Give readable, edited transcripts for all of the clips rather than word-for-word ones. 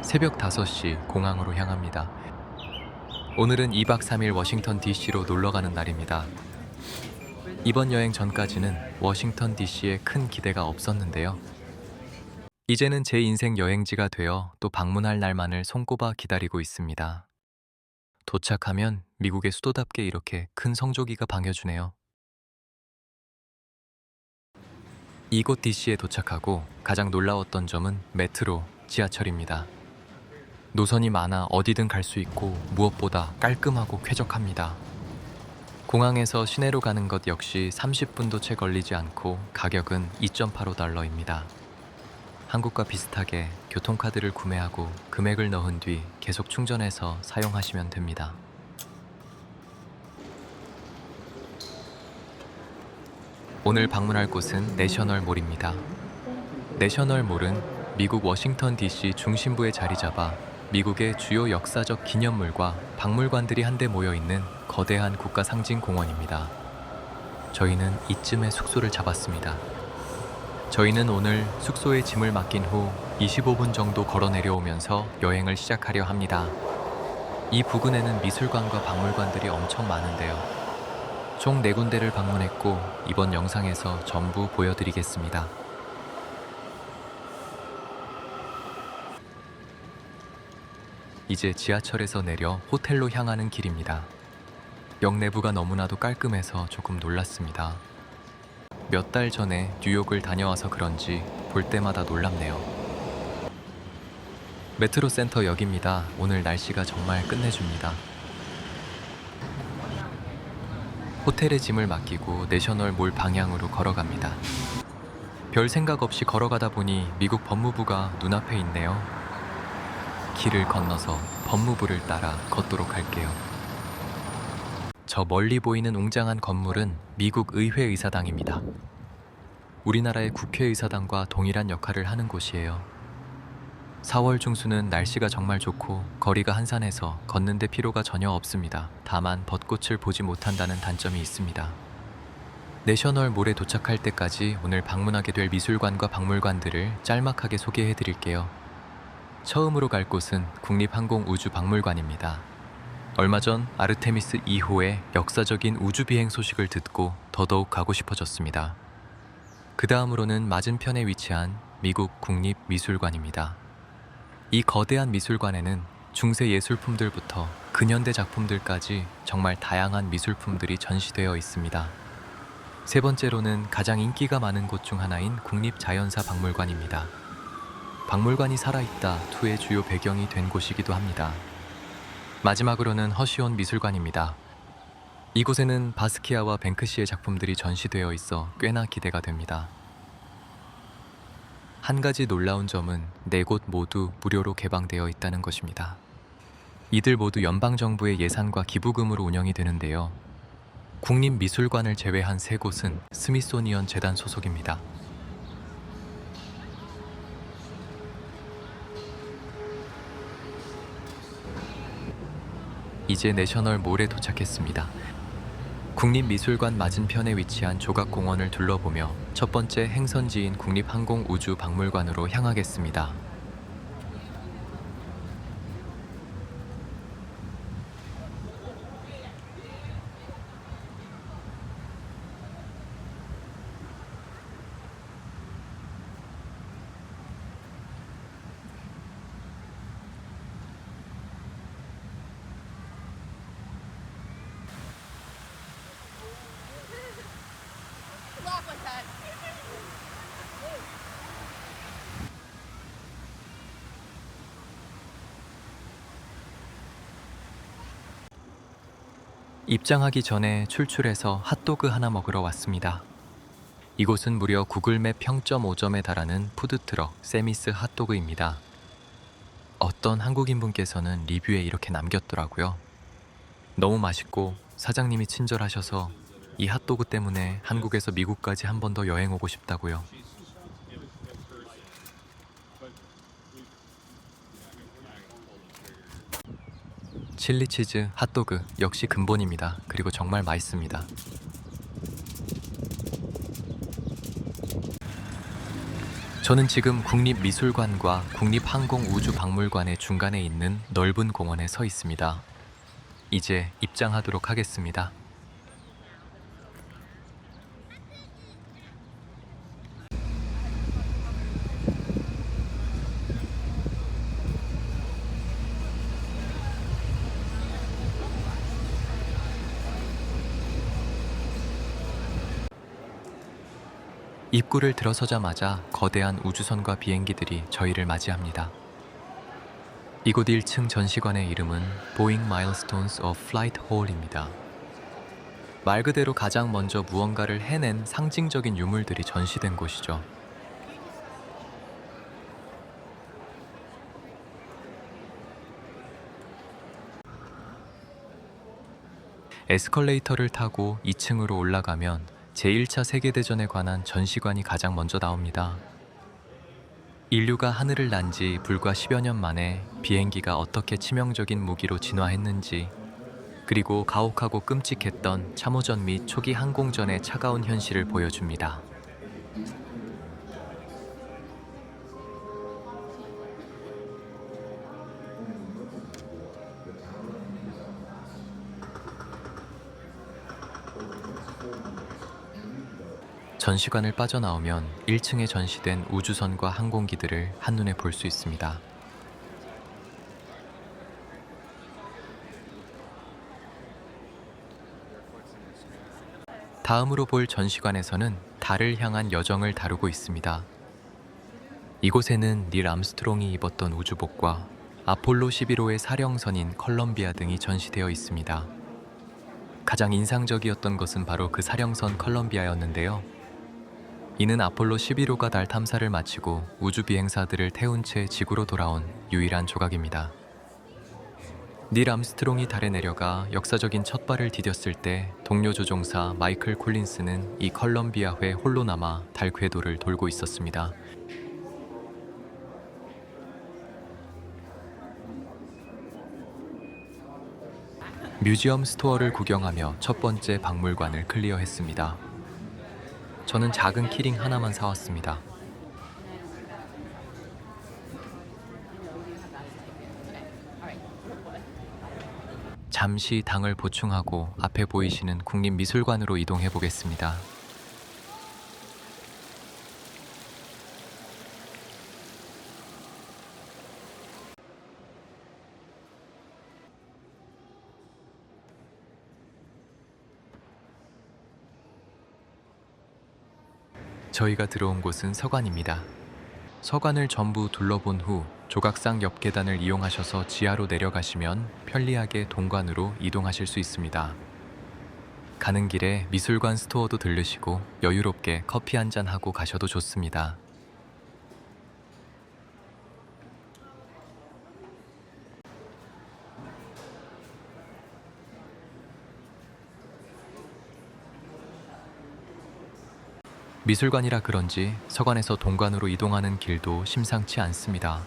새벽 5시 공항으로 향합니다. 오늘은 2박 3일 워싱턴 DC로 놀러 가는 날입니다. 이번 여행 전까지는 워싱턴 DC에 큰 기대가 없었는데요. 이제는 제 인생 여행지가 되어 또 방문할 날만을 손꼽아 기다리고 있습니다. 도착하면 미국의 수도답게 이렇게 큰 성조기가 반겨주네요. 이곳 DC에 도착하고 가장 놀라웠던 점은 메트로, 지하철입니다. 노선이 많아 어디든 갈 수 있고 무엇보다 깔끔하고 쾌적합니다. 공항에서 시내로 가는 것 역시 30분도 채 걸리지 않고 가격은 2.85달러입니다. 한국과 비슷하게 교통카드를 구매하고 금액을 넣은 뒤 계속 충전해서 사용하시면 됩니다. 오늘 방문할 곳은 내셔널몰입니다. 내셔널몰은 미국 워싱턴 DC 중심부에 자리 잡아 미국의 주요 역사적 기념물과 박물관들이 한데 모여 있는 거대한 국가 상징 공원입니다. 저희는 이쯤에 숙소를 잡았습니다. 저희는 오늘 숙소에 짐을 맡긴 후 25분 정도 걸어 내려오면서 여행을 시작하려 합니다. 이 부근에는 미술관과 박물관들이 엄청 많은데요. 총 4군데를 방문했고 이번 영상에서 전부 보여드리겠습니다. 이제 지하철에서 내려 호텔로 향하는 길입니다. 역 내부가 너무나도 깔끔해서 조금 놀랐습니다. 몇 달 전에 뉴욕을 다녀와서 그런지 볼 때마다 놀랍네요. 메트로 센터 역입니다. 오늘 날씨가 정말 끝내줍니다. 호텔에 짐을 맡기고 내셔널몰 방향으로 걸어갑니다. 별 생각 없이 걸어가다 보니 미국 법무부가 눈앞에 있네요. 길을 건너서 법무부를 따라 걷도록 할게요. 저 멀리 보이는 웅장한 건물은 미국 의회의사당입니다. 우리나라의 국회의사당과 동일한 역할을 하는 곳이에요. 4월 중순은 날씨가 정말 좋고 거리가 한산해서 걷는데 피로가 전혀 없습니다. 다만 벚꽃을 보지 못한다는 단점이 있습니다. 내셔널몰에 도착할 때까지 오늘 방문하게 될 미술관과 박물관들을 짤막하게 소개해 드릴게요. 처음으로 갈 곳은 국립항공우주박물관입니다. 얼마 전 아르테미스 2호의 역사적인 우주비행 소식을 듣고 더더욱 가고 싶어졌습니다. 그 다음으로는 맞은편에 위치한 미국 국립미술관입니다. 이 거대한 미술관에는 중세 예술품들부터 근현대 작품들까지 정말 다양한 미술품들이 전시되어 있습니다. 세 번째로는 가장 인기가 많은 곳 중 하나인 국립자연사박물관입니다. 박물관이 살아있다 2의 주요 배경이 된 곳이기도 합니다. 마지막으로는 허시온 미술관입니다. 이곳에는 바스키아와 뱅크시의 작품들이 전시되어 있어 꽤나 기대가 됩니다. 한 가지 놀라운 점은 4곳 모두 무료로 개방되어 있다는 것입니다. 이들 모두 연방정부의 예산과 기부금으로 운영이 되는데요. 국립미술관을 제외한 3곳은 스미소니언 재단 소속입니다. 이제 내셔널몰에 도착했습니다. 국립미술관 맞은편에 위치한 조각공원을 둘러보며 첫 번째 행선지인 국립항공우주박물관으로 향하겠습니다. Laugh like that. 입장하기 전에 출출해서 핫도그 하나 먹으러 왔습니다. 이곳은 무려 구글맵 평점 5점에 달하는 푸드트럭 세미스 핫도그입니다. 어떤 한국인분께서는 리뷰에 이렇게 남겼더라고요. 너무 맛있고 사장님이 친절하셔서 이 핫도그 때문에 한국에서 미국까지 한 번 더 여행 오고 싶다고요. 칠리치즈 핫도그 역시 근본입니다. 그리고 정말 맛있습니다. 저는 지금 국립미술관과 국립항공우주박물관의 중간에 있는 넓은 공원에 서 있습니다. 이제 입장하도록 하겠습니다. 입구를 들어서자마자 거대한 우주선과 비행기들이 저희를 맞이합니다. 이곳 1층 전시관의 이름은 Boeing Milestones of Flight Hall입니다. 말 그대로 가장 먼저 무언가를 해낸 상징적인 유물들이 전시된 곳이죠. 에스컬레이터를 타고 2층으로 올라가면 제1차 세계대전에 관한 전시관이 가장 먼저 나옵니다. 인류가 하늘을 난 지 불과 10여 년 만에 비행기가 어떻게 치명적인 무기로 진화했는지, 그리고 가혹하고 끔찍했던 참호전 및 초기 항공전의 차가운 현실을 보여줍니다. 전시관을 빠져나오면 1층에 전시된 우주선과 항공기들을 한눈에 볼 수 있습니다. 다음으로 볼 전시관에서는 달을 향한 여정을 다루고 있습니다. 이곳에는 닐 암스트롱이 입었던 우주복과 아폴로 11호의 사령선인 컬럼비아 등이 전시되어 있습니다. 가장 인상적이었던 것은 바로 그 사령선 컬럼비아였는데요. 이는 아폴로 11호가 달 탐사를 마치고 우주 비행사들을 태운 채 지구로 돌아온 유일한 조각입니다. 닐 암스트롱이 달에 내려가 역사적인 첫 발을 디뎠을 때 동료 조종사 마이클 콜린스는 이 컬럼비아회 홀로 남아 달 궤도를 돌고 있었습니다. 뮤지엄 스토어를 구경하며 첫 번째 박물관을 클리어했습니다. 저는 작은 키링 하나만 사왔습니다. 잠시 당을 보충하고 앞에 보이시는 국립미술관으로 이동해 보겠습니다. 저희가 들어온 곳은 서관입니다. 서관을 전부 둘러본 후 조각상 옆 계단을 이용하셔서 지하로 내려가시면 편리하게 동관으로 이동하실 수 있습니다. 가는 길에 미술관 스토어도 들르시고 여유롭게 커피 한잔 하고 가셔도 좋습니다. 미술관이라 그런지 서관에서 동관으로 이동하는 길도 심상치 않습니다.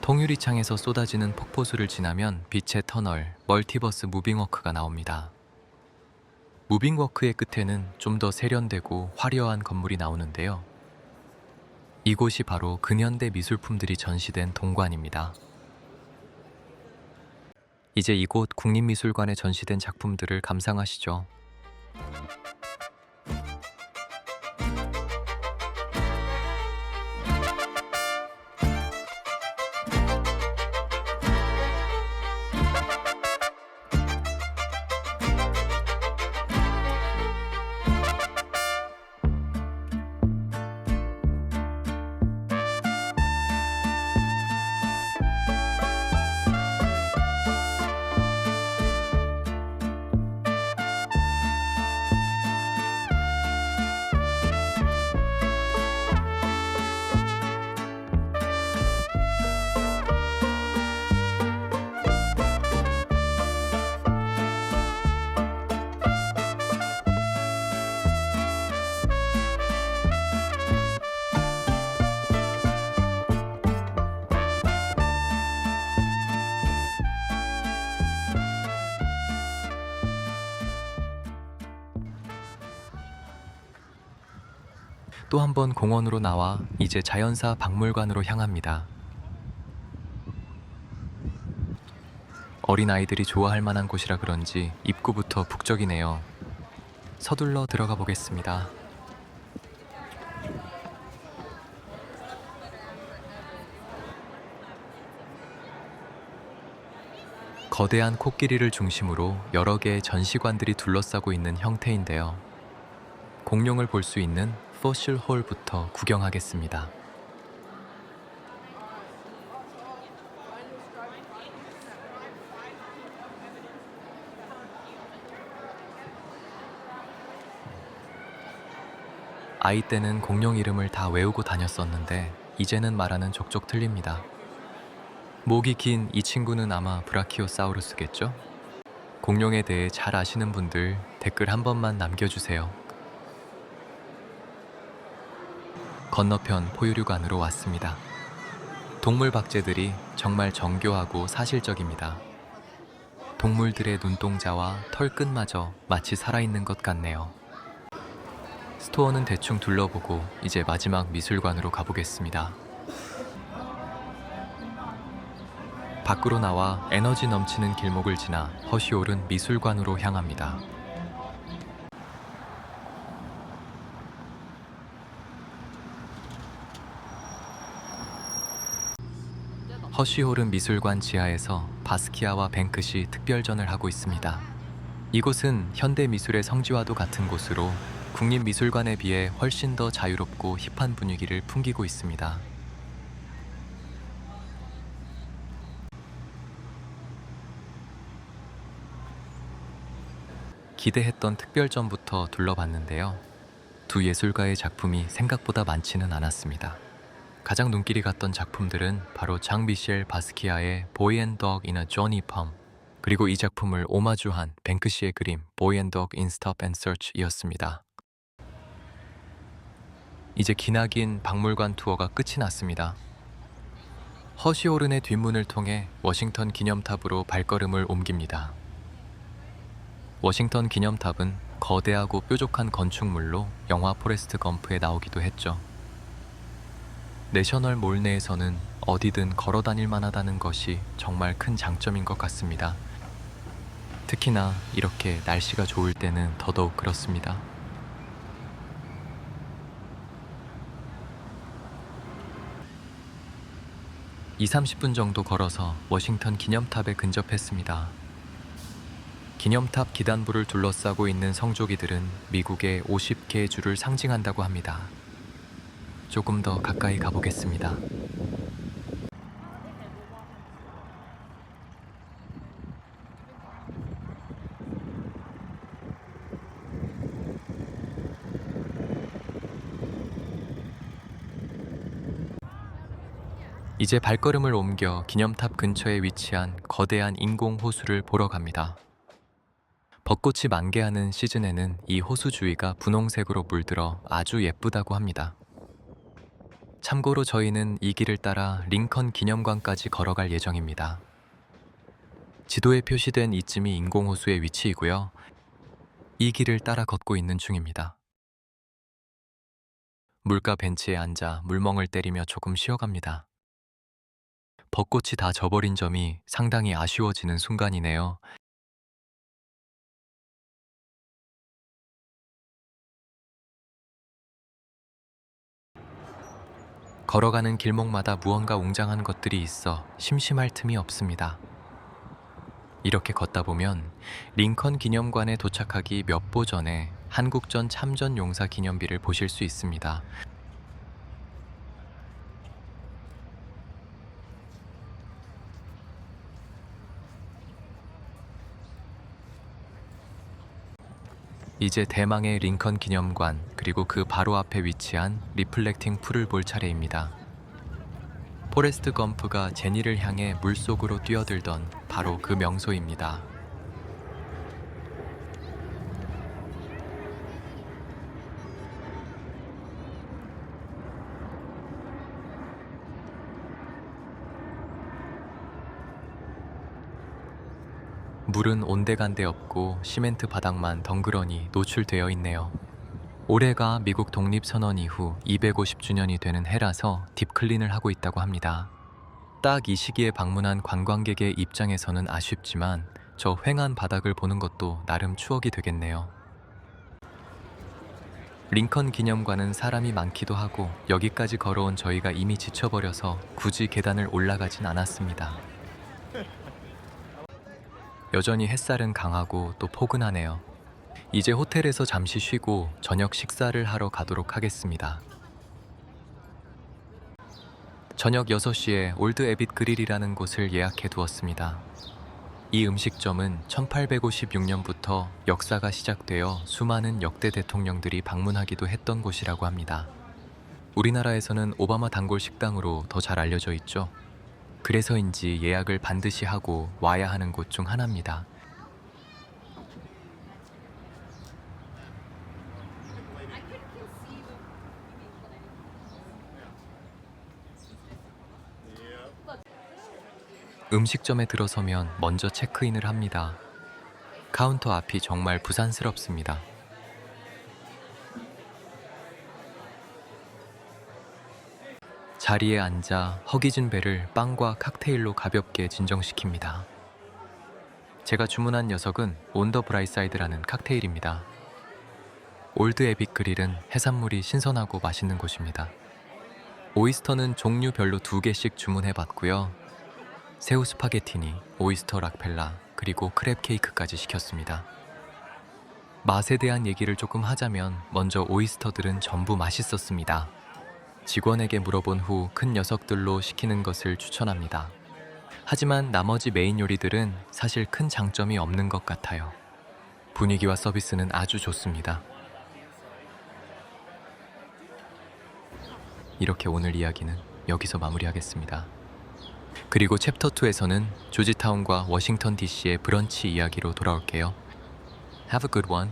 통유리창에서 쏟아지는 폭포수를 지나면 빛의 터널, 멀티버스 무빙워크가 나옵니다. 무빙워크의 끝에는 좀 더 세련되고 화려한 건물이 나오는데요. 이곳이 바로 근현대 미술품들이 전시된 동관입니다. 이제 이곳 국립미술관에 전시된 작품들을 감상하시죠. 또 한 번 공원으로 나와 이제 자연사 박물관으로 향합니다. 어린아이들이 좋아할 만한 곳이라 그런지 입구부터 북적이네요. 서둘러 들어가 보겠습니다. 거대한 코끼리를 중심으로 여러 개의 전시관들이 둘러싸고 있는 형태인데요. 공룡을 볼 수 있는 포실 홀부터 구경하겠습니다. 아이 때는 공룡 이름을 다 외우고 다녔었는데 이제는 말하는 족족 틀립니다. 목이 긴 이 친구는 아마 브라키오사우루스겠죠? 공룡에 대해 잘 아시는 분들 댓글 한 번만 남겨주세요. 건너편 포유류관으로 왔습니다. 동물 박제들이 정말 정교하고 사실적입니다. 동물들의 눈동자와 털끝마저 마치 살아있는 것 같네요. 스토어는 대충 둘러보고 이제 마지막 미술관으로 가보겠습니다. 밖으로 나와 에너지 넘치는 길목을 지나 허쉬홀은 미술관으로 향합니다. 허쉬홀은 미술관 지하에서 바스키아와 뱅크시 특별전을 하고 있습니다. 이곳은 현대 미술의 성지와도 같은 곳으로 국립미술관에 비해 훨씬 더 자유롭고 힙한 분위기를 풍기고 있습니다. 기대했던 특별전부터 둘러봤는데요. 두 예술가의 작품이 생각보다 많지는 않았습니다. 가장 눈길이 갔던 작품들은 바로 장 미셸 바스키아의 Boy and Dog in a Johnny Palm, 그리고 이 작품을 오마주한 뱅크시의 그림 Boy and Dog in Stop and Search이었습니다. 이제 기나긴 박물관 투어가 끝이 났습니다. 허쉬홀른의 뒷문을 통해 워싱턴 기념탑으로 발걸음을 옮깁니다. 워싱턴 기념탑은 거대하고 뾰족한 건축물로 영화 포레스트 검프에 나오기도 했죠. 내셔널 몰 내에서는 어디든 걸어 다닐 만하다는 것이 정말 큰 장점인 것 같습니다. 특히나 이렇게 날씨가 좋을 때는 더더욱 그렇습니다. 20-30분 정도 걸어서 워싱턴 기념탑에 근접했습니다. 기념탑 기단부를 둘러싸고 있는 성조기들은 미국의 50개의 주를 상징한다고 합니다. 조금 더 가까이 가보겠습니다. 이제 발걸음을 옮겨 기념탑 근처에 위치한 거대한 인공 호수를 보러 갑니다. 벚꽃이 만개하는 시즌에는 이 호수 주위가 분홍색으로 물들어 아주 예쁘다고 합니다. 참고로 저희는 이 길을 따라 링컨 기념관까지 걸어갈 예정입니다. 지도에 표시된 이쯤이 인공호수의 위치이고요. 이 길을 따라 걷고 있는 중입니다. 물가 벤치에 앉아 물멍을 때리며 조금 쉬어갑니다. 벚꽃이 다 져버린 점이 상당히 아쉬워지는 순간이네요. 걸어가는 길목마다 무언가 웅장한 것들이 있어 심심할 틈이 없습니다. 이렇게 걷다 보면 링컨 기념관에 도착하기 몇 보 전에 한국전 참전 용사 기념비를 보실 수 있습니다. 이제 대망의 링컨 기념관, 그리고 그 바로 앞에 위치한 리플렉팅 풀을 볼 차례입니다. 포레스트 검프가 제니를 향해 물속으로 뛰어들던 바로 그 명소입니다. 물은 온데간데 없고 시멘트 바닥만 덩그러니 노출되어 있네요. 올해가 미국 독립선언 이후 250주년이 되는 해라서 딥클린을 하고 있다고 합니다. 딱 이 시기에 방문한 관광객의 입장에서는 아쉽지만 저 휑한 바닥을 보는 것도 나름 추억이 되겠네요. 링컨 기념관은 사람이 많기도 하고 여기까지 걸어온 저희가 이미 지쳐버려서 굳이 계단을 올라가진 않았습니다. 여전히 햇살은 강하고 또 포근하네요. 이제 호텔에서 잠시 쉬고 저녁 식사를 하러 가도록 하겠습니다. 저녁 6시에 올드 에빗 그릴이라는 곳을 예약해 두었습니다. 이 음식점은 1856년부터 역사가 시작되어 수많은 역대 대통령들이 방문하기도 했던 곳이라고 합니다. 우리나라에서는 오바마 단골 식당으로 더 잘 알려져 있죠. 그래서인지 예약을 반드시 하고 와야 하는 곳 중 하나입니다. 음식점에 들어서면 먼저 체크인을 합니다. 카운터 앞이 정말 부산스럽습니다. 자리에 앉아 허기진 배를 빵과 칵테일로 가볍게 진정시킵니다. 제가 주문한 녀석은 온 더 브라이사이드라는 칵테일입니다. 올드 에빗 그릴은 해산물이 신선하고 맛있는 곳입니다. 오이스터는 종류별로 2개씩 주문해봤고요. 새우 스파게티니, 오이스터 락펠라, 그리고 크랩 케이크까지 시켰습니다. 맛에 대한 얘기를 조금 하자면 먼저 오이스터들은 전부 맛있었습니다. 직원에게 물어본 후 큰 녀석들로 시키는 것을 추천합니다. 하지만 나머지 메인 요리들은 사실 큰 장점이 없는 것 같아요. 분위기와 서비스는 아주 좋습니다. 이렇게 오늘 이야기는 여기서 마무리하겠습니다. 그리고 챕터 2에서는 조지타운과 워싱턴 DC의 브런치 이야기로 돌아올게요. Have a good one.